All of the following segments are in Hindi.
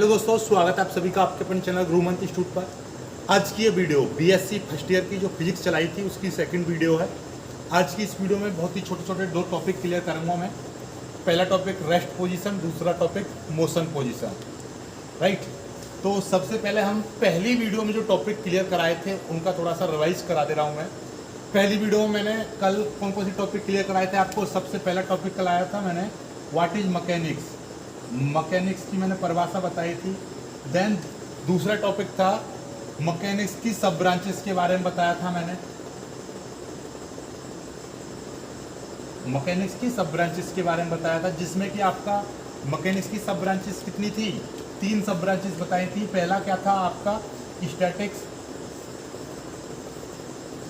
हेलो दोस्तों, स्वागत है आप सभी का आपके अपने चैनल गुरुमंत्र इंस्टीट्यूट पर। आज की ये वीडियो बीएससी फर्स्ट ईयर की जो फिजिक्स चलाई थी उसकी सेकंड वीडियो है। आज की इस वीडियो में बहुत ही छोटे छोटे दो टॉपिक क्लियर करूँगा मैं। पहला टॉपिक रेस्ट पोजीशन, दूसरा टॉपिक मोशन पोजीशन, राइट। तो सबसे पहले हम पहली वीडियो में जो टॉपिक क्लियर कराए थे उनका थोड़ा सा रिवाइज करा दे रहा हूँ मैं। पहली वीडियो में मैंने कल कौन कौन सी टॉपिक क्लियर कराए थे आपको। सबसे पहला टॉपिक कल आया था मैंने व्हाट इज मैकेनिक्स, मैकेनिक्स की मैंने परिभाषा बताई थी। देन दूसरा टॉपिक था मैकेनिक्स की सब ब्रांचेस के बारे में बताया था मैंने। मैकेनिक्स की सब ब्रांचेस के बारे में बताया था, जिसमें कि आपका मैकेनिक्स की सब ब्रांचेस कितनी थी, 3 सब ब्रांचेस बताई थी। पहला क्या था आपका स्टैटिक्स,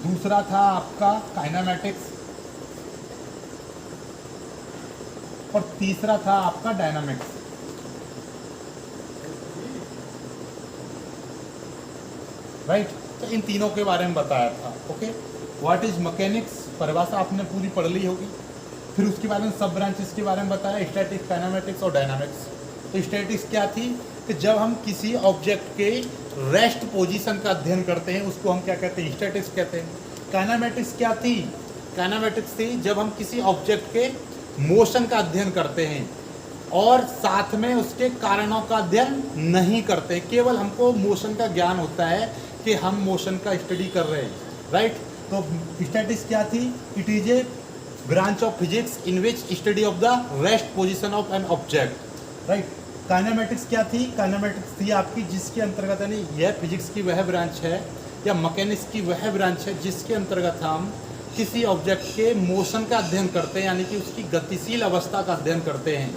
दूसरा था आपका काइनेमेटिक्स और तीसरा था आपका डायनामिक्स। राइट, तो इन तीनों के बारे में बताया था। ओके, व्हाट इज मैकेनिक्स परिभाषा आपने पूरी पढ़ ली होगी। फिर उसके बाद में सब ब्रांचेस के बारे में बताया, स्टैटिक्स, काइनेमेटिक्स और डायनामिक्स। तो स्टैटिक्स क्या थी कि जब हम किसी ऑब्जेक्ट के रेस्ट पोजीशन का अध्ययन करते हैं उसको हम क्या कहते हैं, स्टैटिक्स कहते हैं। काइनेमेटिक्स क्या थी, काइनेमेटिक्स थी जब हम किसी ऑब्जेक्ट के मोशन का अध्ययन करते हैं और साथ में उसके कारणों का अध्ययन नहीं करते, केवल हमको मोशन का ज्ञान होता है कि हम मोशन का स्टडी कर रहे हैं, राइट। तो स्टैटिक्स क्या थी, it is a branch of physics in which study of the rest position of an object, right. Kinematics क्या थी, काइनेमेटिक्स थी आपकी जिसके अंतर्गत, यानी यह फिजिक्स की वह ब्रांच है या मैकेनिक्स की वह ब्रांच है जिसके अंतर्गत हम किसी ऑब्जेक्ट के मोशन का अध्ययन करते हैं, यानी कि उसकी गतिशील अवस्था का अध्ययन करते हैं,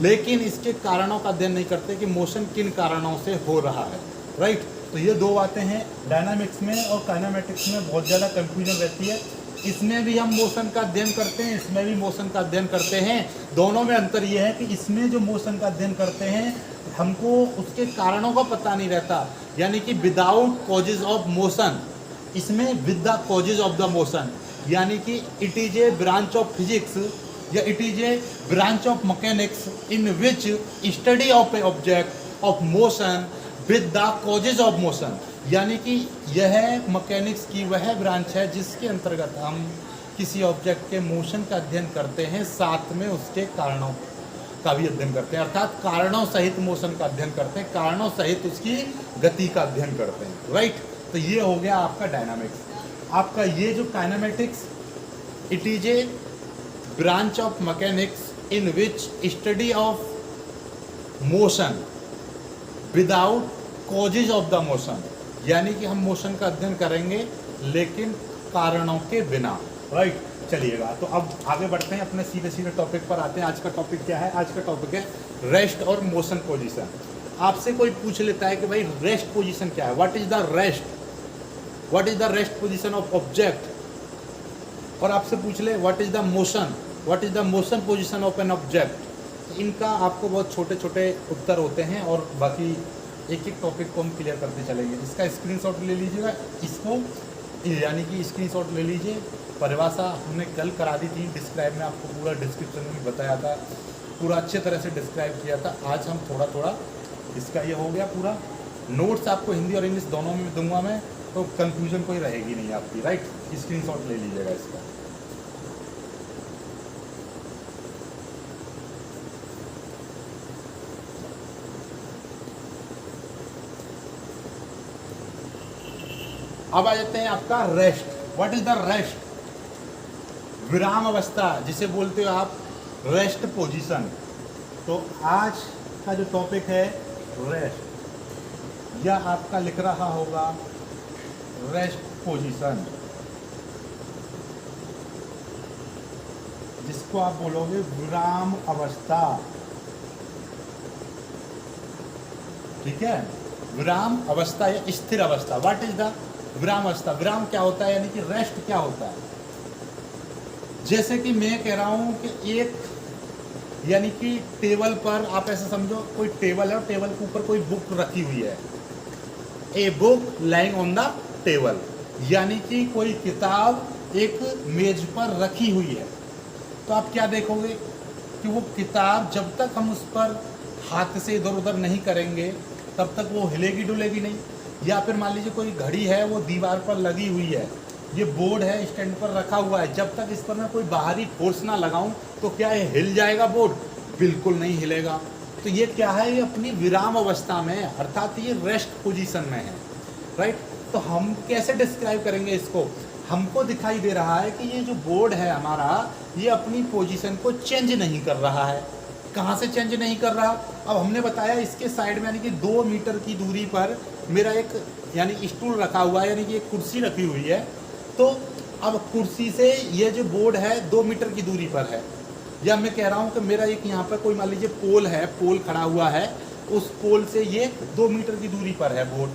लेकिन इसके कारणों का अध्ययन नहीं करते कि मोशन किन कारणों से हो रहा है, राइट। तो ये दो बातें हैं। डायनामिक्स में और काइनेमेटिक्स में बहुत ज़्यादा कंफ्यूजन रहती है। इसमें भी हम मोशन का अध्ययन करते हैं, इसमें भी मोशन का अध्ययन करते हैं। दोनों में अंतर यह है कि इसमें जो मोशन का अध्ययन करते हैं हमको उसके कारणों का पता नहीं रहता, यानी कि विदाउट कॉजेज ऑफ मोशन। इसमें with the causes of the motion, यानी कि it is a branch of physics या it is a branch of mechanics in which study of a object of motion with the causes of motion, यानी कि यह मैकेनिक्स की वह ब्रांच है जिसके अंतर्गत हम किसी ऑब्जेक्ट के मोशन का अध्ययन करते हैं, साथ में उसके कारणों का भी अध्ययन करते हैं, अर्थात कारणों सहित मोशन का अध्ययन करते हैं, कारणों सहित उसकी गति का अध्ययन करते हैं, राइट। तो ये हो गया आपका डायनामिक्स। आपका ये जो kinematics, it is a branch of mechanics in which study of motion without causes of the motion, यानी कि हम मोशन का अध्ययन करेंगे लेकिन कारणों के बिना, राइट। चलिएगा, तो अब आगे बढ़ते हैं, अपने सीधे सीधे टॉपिक पर आते हैं। आज का टॉपिक क्या है, आज का टॉपिक है रेस्ट और मोशन पोजीशन। आपसे कोई पूछ लेता है कि भाई रेस्ट पोजीशन क्या है, what is the rest, what is the rest position of object, और आपसे पूछ ले what is the motion, what is the motion position of an object. इनका आपको बहुत छोटे छोटे उत्तर होते हैं और बाकी एक एक टॉपिक को हम क्लियर करते चलेंगे। इसका स्क्रीनशॉट ले लीजिएगा, इसको यानी कि स्क्रीनशॉट ले लीजिए। परिभाषा हमने कल करा दी थी, डिस्क्राइब में आपको पूरा डिस्क्रिप्शन में बताया था, पूरा अच्छे तरह से डिस्क्राइब किया था। आज हम थोड़ा थोड़ा इसका ये हो गया पूरा। नोट्स आपको हिंदी और इंग्लिश दोनों में दूंगा मैं, तो कंफ्यूजन कोई रहेगी नहीं आपकी, राइट। स्क्रीनशॉट ले लीजिएगा इसका। अब आ जाते हैं आपका rest. What is the rest, विराम अवस्था जिसे बोलते हो आप, रेस्ट पोजीशन। तो आज का जो टॉपिक है रेस्ट, या आपका लिख रहा होगा रेस्ट पोजीशन, जिसको आप बोलोगे विराम अवस्था, ठीक है। विराम अवस्था या स्थिर अवस्था। व्हाट इज द विराम अवस्था, विराम क्या होता है, यानी कि रेस्ट क्या होता है। जैसे कि मैं कह रहा हूं कि एक, यानी कि टेबल पर आप ऐसे समझो कोई टेबल है और टेबल के ऊपर कोई बुक रखी हुई है, a book lying on the table, यानी कि कोई किताब एक मेज पर रखी हुई है। तो आप क्या देखोगे कि वो किताब जब तक हम उस पर हाथ से इधर उधर नहीं करेंगे तब तक वो हिलेगी डुलेगी नहीं। या फिर मान लीजिए कोई घड़ी है वो दीवार पर लगी हुई है, ये बोर्ड है स्टैंड पर रखा हुआ है, जब तक इस पर मैं कोई बाहरी फोर्स ना लगाऊं तो क्या ये हिल जाएगा बोर्ड? बिल्कुल नहीं हिलेगा। तो ये क्या है, ये अपनी विराम अवस्था में है, अर्थात ये रेस्ट पोजीशन में है, राइट। तो हम कैसे डिस्क्राइब करेंगे इसको? हमको दिखाई दे रहा है कि ये जो बोर्ड है हमारा, ये अपनी पोजीशन को चेंज नहीं कर रहा है। कहाँ से चेंज नहीं कर रहा? अब हमने बताया इसके साइड में यानी कि 2 मीटर की दूरी पर मेरा एक यानी स्टूल रखा हुआ है, यानी कि एक कुर्सी रखी हुई है। तो अब कुर्सी से ये जो बोर्ड है 2 मीटर की दूरी पर है। या मैं कह रहा हूँ कि मेरा एक यहाँ पर कोई मान लीजिए पोल है, पोल खड़ा हुआ है, उस पोल से ये 2 मीटर की दूरी पर है बोर्ड।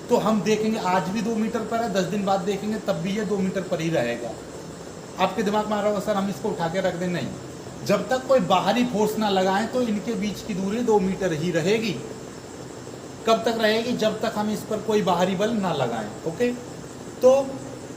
तो हम देखेंगे आज भी 2 मीटर पर है, 10 दिन बाद देखेंगे तब भी ये 2 मीटर पर ही रहेगा। आपके दिमाग में आ रहा होगा सर हम इसको उठा के रख दें, नहीं, जब तक कोई बाहरी फोर्स ना लगाएं तो इनके बीच की दूरी 2 मीटर ही रहेगी। कब तक रहेगी? जब तक हम इस पर कोई बाहरी बल ना लगाएं। ओके, तो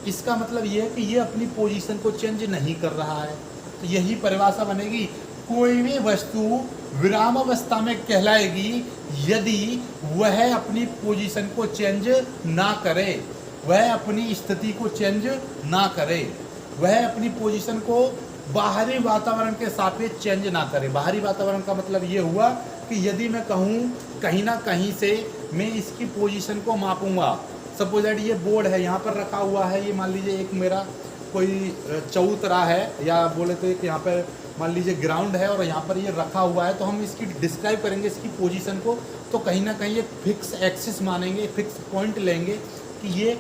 इसका मतलब ये है कि ये अपनी पोजीशन को चेंज नहीं कर रहा है। तो यही परिभाषा बनेगी, कोई भी वस्तु विराम अवस्था में कहलाएगी यदि वह अपनी पोजीशन को चेंज ना करे, वह अपनी स्थिति को चेंज ना करे, वह अपनी पोजीशन को बाहरी वातावरण के सापेक्ष चेंज ना करे। बाहरी वातावरण का मतलब ये हुआ कि यदि मैं कहूँ कहीं ना कहीं से मैं इसकी पोजीशन को मापूंगा, सपोज दैट ये बोर्ड है यहाँ पर रखा हुआ है, ये मान लीजिए एक मेरा कोई चौतरा है या बोले तो एक यहाँ पर मान लीजिए ग्राउंड है और यहाँ पर ये रखा हुआ है, तो हम इसकी डिस्क्राइब करेंगे इसकी पोजीशन को, तो कहीं ना कहीं एक फिक्स एक्सिस मानेंगे, फिक्स पॉइंट लेंगे कि ये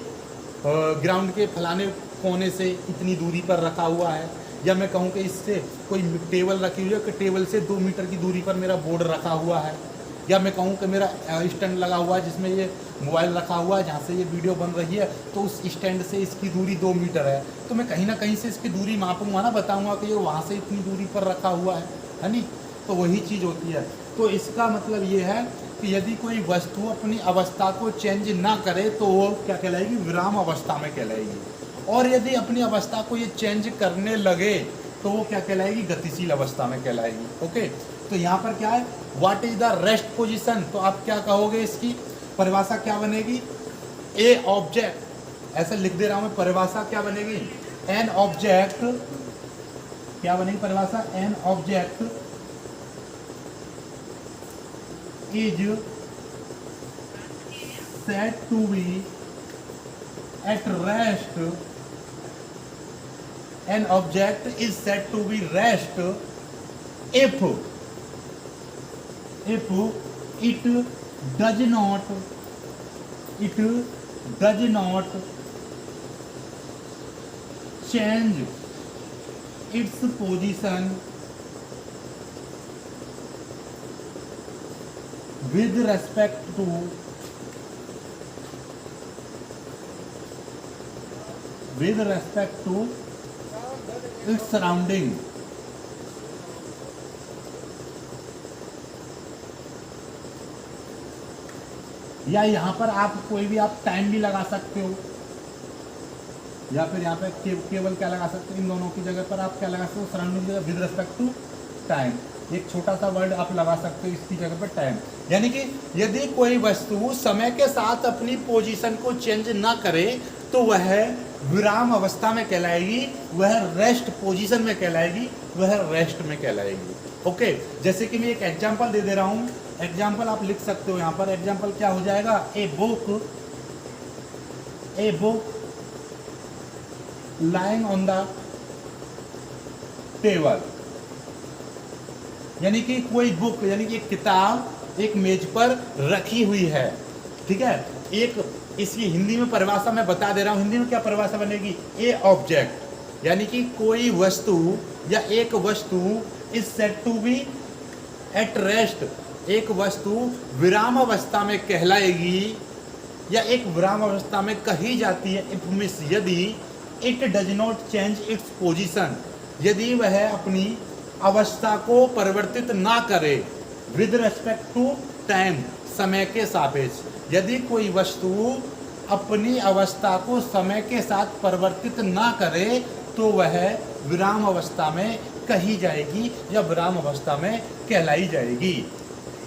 ग्राउंड के फलाने कोने से इतनी दूरी पर रखा हुआ है। या मैं कहूँ कि इससे कोई टेबल रखी हुई है कि टेबल से 2 मीटर की दूरी पर मेरा बोर्ड रखा हुआ है। या मैं कहूँ कि मेरा स्टैंड लगा हुआ है जिसमें ये मोबाइल रखा हुआ है, जहाँ से ये वीडियो बन रही है, तो उस स्टैंड से इसकी दूरी 2 मीटर है। तो मैं कहीं ना कहीं से इसकी दूरी मापूंगा ना, बताऊंगा कि ये वहाँ से इतनी दूरी पर रखा हुआ है नहीं? तो वही चीज़ होती है। तो इसका मतलब ये है कि यदि कोई वस्तु अपनी अवस्था को चेंज ना करे तो वो क्या कहलाएगी? विराम अवस्था में कहलाएगी। और यदि अपनी अवस्था को ये चेंज करने लगे तो वो क्या कहलाएगी? गतिशील अवस्था में कहलाएगी। ओके, तो यहाँ पर क्या है, what is the rest position? तो आप क्या कहोगे, इसकी परिभाषा क्या बनेगी? ए ऑब्जेक्ट, ऐसा लिख दे रहा हूँ मैं, परिभाषा क्या बनेगी? एन ऑब्जेक्ट, क्या बनेगी परिभाषा? An object is said to be at rest, an object is said to be rest if it does not change its position with respect to its surrounding। या यहाँ पर आप कोई भी आप टाइम भी लगा सकते हो, या फिर यहाँ पे केवल क्या लगा सकते हो, इन दोनों की जगह पर आप क्या लगा सकते हो? सराउंडिंग जगह विद रिस्पेक्ट टू टाइम, एक छोटा सा वर्ड आप लगा सकते हो इसकी जगह पर, टाइम। यानी कि यदि कोई वस्तु समय के साथ अपनी पोजीशन को चेंज ना करे तो वह विराम अवस्था में कहलाएगी, वह रेस्ट पोजीशन में कहलाएगी, वह रेस्ट में कहलाएगी। ओके, जैसे कि मैं एक एग्जांपल दे दे रहा हूँ, एग्जांपल आप लिख सकते हो यहाँ पर। एग्जांपल क्या हो जाएगा? A book lying on the table, यानी कि कोई बुक यानी कि एक किताब एक मेज पर रखी हुई है, ठीक है। एक इसकी हिंदी में परिभाषा मैं बता दे रहा हूँ, हिंदी में क्या परिभाषा बनेगी? ए ऑब्जेक्ट, यानी कि कोई वस्तु या एक वस्तु is said to be at rest, एक वस्तु विराम अवस्था में कहलाएगी या एक विराम अवस्था में कही जाती है इफ मिस यदि it does not change its position, यदि वह अपनी अवस्था को परिवर्तित ना करे विद रेस्पेक्ट टू टाइम, समय के सापेक्ष। यदि कोई वस्तु अपनी अवस्था को समय के साथ परिवर्तित ना करे तो वह विराम अवस्था में कही जाएगी या विराम अवस्था में कहलाई जाएगी।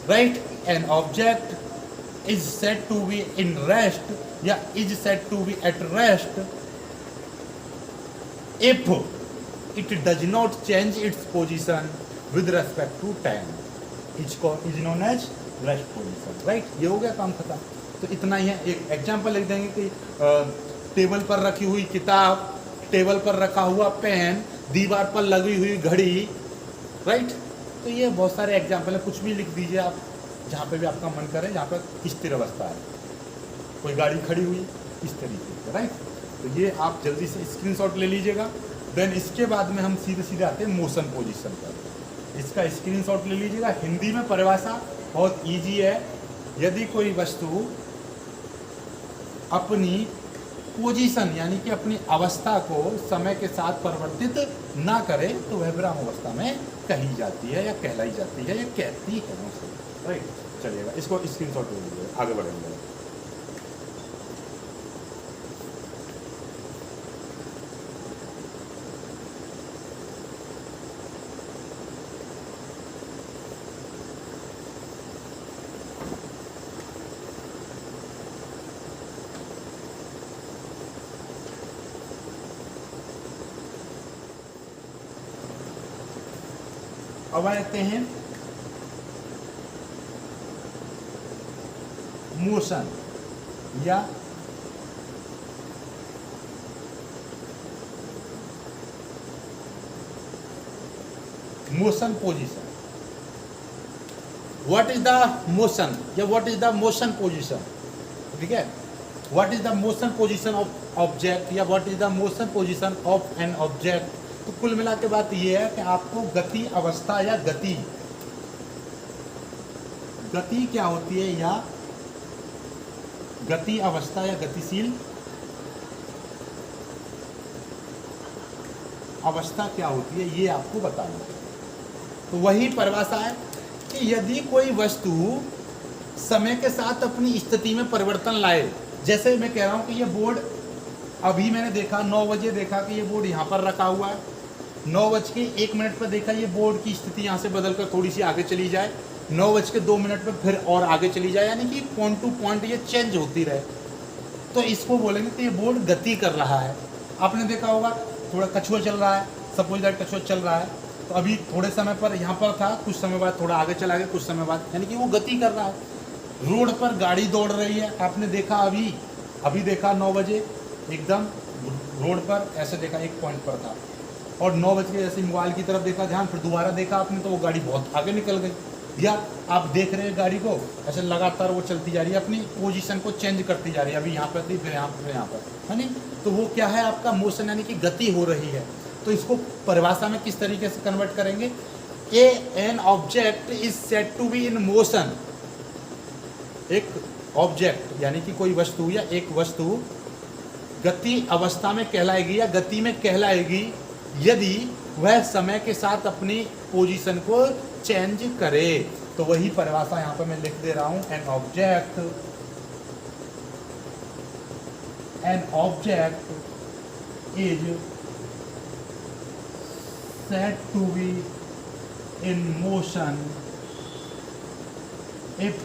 Right. An object is said to be in rest या is said to be at rest if it does not change its position with respect to time, is known as rest position, right. ये हो गया काम खत्म। तो इतना ही है। एक एग्जाम्पल लिख देंगे कि टेबल पर रखी हुई किताब, टेबल पर रखा हुआ पेन, दीवार पर लगी हुई घड़ी, राइट। तो ये बहुत सारे एग्जाम्पल है, कुछ भी लिख दीजिए आप जहाँ पे भी आपका मन करे, जहाँ पर स्थिर अवस्था है, कोई गाड़ी खड़ी हुई इस तरीके से, राइट। तो ये आप जल्दी से स्क्रीनशॉट ले लीजिएगा। देन इसके बाद में हम सीधे सीधे आते हैं मोशन पोजीशन पर। इसका स्क्रीनशॉट ले लीजिएगा। हिंदी में परिभाषा बहुत इजी है। यदि कोई वस्तु अपनी पोजीशन यानी कि अपनी अवस्था को समय के साथ परिवर्तित ना करे तो वह विराम अवस्था में कही जाती है या कहलाई जाती है या कहती है उसे, राइट। चलिएगा, इसको स्क्रीनशॉट ले लीजिए, आगे बढ़ेंगे। अब आते हैं मोशन या motion position. What is the motion या what is the motion position, ठीक है। What is the motion position of object या what is the motion position of an object. तो कुल मिला के बात यह है कि आपको गति अवस्था या गति क्या होती है या गति अवस्था या गतिशील अवस्था क्या होती है ये आपको बताना है। तो वही परिभाषा है कि यदि कोई वस्तु समय के साथ अपनी स्थिति में परिवर्तन लाए, जैसे मैं कह रहा हूं कि ये बोर्ड अभी मैंने देखा 9 बजे देखा कि ये बोर्ड यहाँ पर रखा हुआ है, 9:01 पर देखा ये बोर्ड की स्थिति यहाँ से बदल कर थोड़ी सी आगे चली जाए, 9:02 पर फिर और आगे चली जाए, यानी कि पॉइंट टू पॉइंट ये चेंज होती रहे, तो इसको बोलेंगे कि ये बोर्ड गति कर रहा है। आपने देखा होगा थोड़ा कछुआ चल रहा है, सपोज दैट कछुआ चल रहा है, तो अभी थोड़े समय पर यहाँ पर था, कुछ समय बाद थोड़ा आगे चला गया, कुछ समय बाद, यानी कि वो गति कर रहा है। रोड पर गाड़ी दौड़ रही है, आपने देखा अभी देखा 9 बजे एकदम रोड पर ऐसे देखा एक पॉइंट पर था, और 9 बज के जैसे मोबाइल की तरफ देखा ध्यान, फिर दोबारा देखा आपने तो वो गाड़ी बहुत आगे निकल गई। या आप देख रहे हैं गाड़ी को ऐसे लगातार वो चलती जा रही है, अपनी पोजीशन को चेंज करती जा रही है, अभी यहाँ पर थी फिर यहाँ पर, फिर यहाँ पर, है नहीं। तो वो क्या है आपका मोशन, यानी कि गति हो रही है। तो इसको परिभाषा में किस तरीके से कन्वर्ट करेंगे, an object is said to be in motion. एक ऑब्जेक्ट यानी कि कोई वस्तु या एक वस्तु गति अवस्था में कहलाएगी या गति में कहलाएगी यदि वह समय के साथ अपनी पोजीशन को चेंज करे। तो वही परिभाषा यहाँ पर मैं लिख दे रहा हूं, N object is said to be in motion if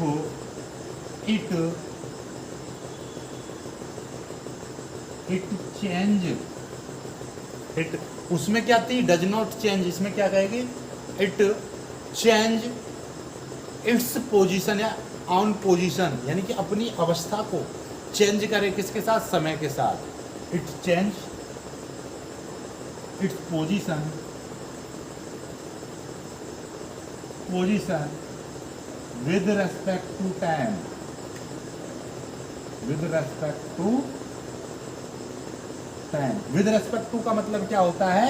it change it, उसमें क्या थी, डज नॉट चेंज, इसमें क्या कहेगी, इट चेंज इट्स पोजीशन या ऑन पोजीशन, यानी कि अपनी अवस्था को चेंज करे, किसके साथ, समय के साथ। It change its position with respect to time, with respect to का मतलब क्या होता है,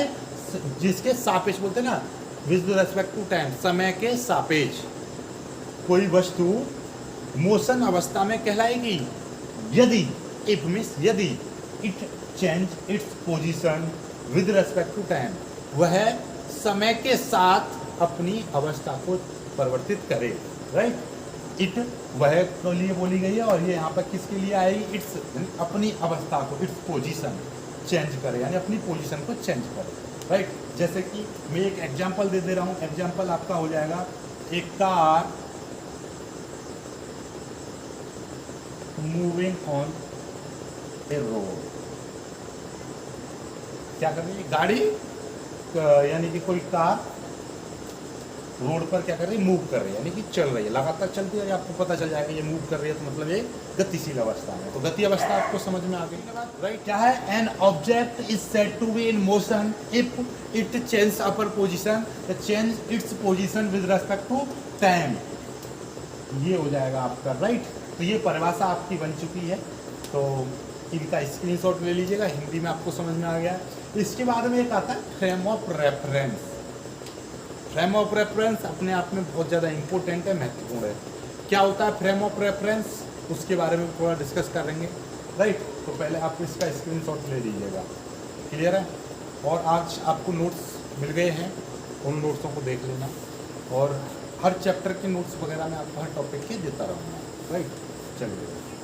जिसके सापेक्ष बोलते हैं ना, with respect to time, समय के सापेक्ष कोई वस्तु मोशन अवस्था में कहलाएगी यदि, if मीन्स यदि, it change its position with respect to time, वह समय के साथ अपनी अवस्था को परिवर्तित करे, राइट। इट वह के लिए बोली गई है और ये यहाँ पर किसके लिए आएगी, इट्स अपनी अवस्था को, इट्स पोजीशन चेंज करे, यानी अपनी पोजीशन को चेंज करे, राइट। जैसे कि मैं एक एग्जांपल दे रहा हूँ, एग्जांपल आपका हो जाएगा, एक car moving on A road. क्या कर रही है गाड़ी, यानी कि कोई कार रोड पर क्या कर रही है, मूव कर रही है, यानी कि चल रही है, लगातार चलती है। आपको पता चल जाएगा ये मूव कर रही है तो मतलब ये गतिशील अवस्था है। तो गति अवस्था आपको समझ में आ गई राइट। क्या है, an object is said to be in motion if it change upper position, change its position with respect to time. ये हो जाएगा आपका राइट। तो ये परिभाषा आपकी बन चुकी है, तो इनका स्क्रीनशॉट ले लीजिएगा, हिंदी में आपको समझ में आ गया। इसके बाद में एक आता है frame of reference. Frame of reference अपने आप में बहुत ज़्यादा इंपॉर्टेंट है, महत्वपूर्ण है। क्या होता है फ्रेम ऑफ रेफरेंस, उसके बारे में थोड़ा डिस्कस करेंगे राइट। तो पहले आप इसका स्क्रीनशॉट ले लीजिएगा, क्लियर है। और आज आपको नोट्स मिल गए हैं, उन नोट्सों को देख लेना, और हर चैप्टर के नोट्स वगैरह मैं आपको हर टॉपिक के देता रहूँगा राइट। चलिए।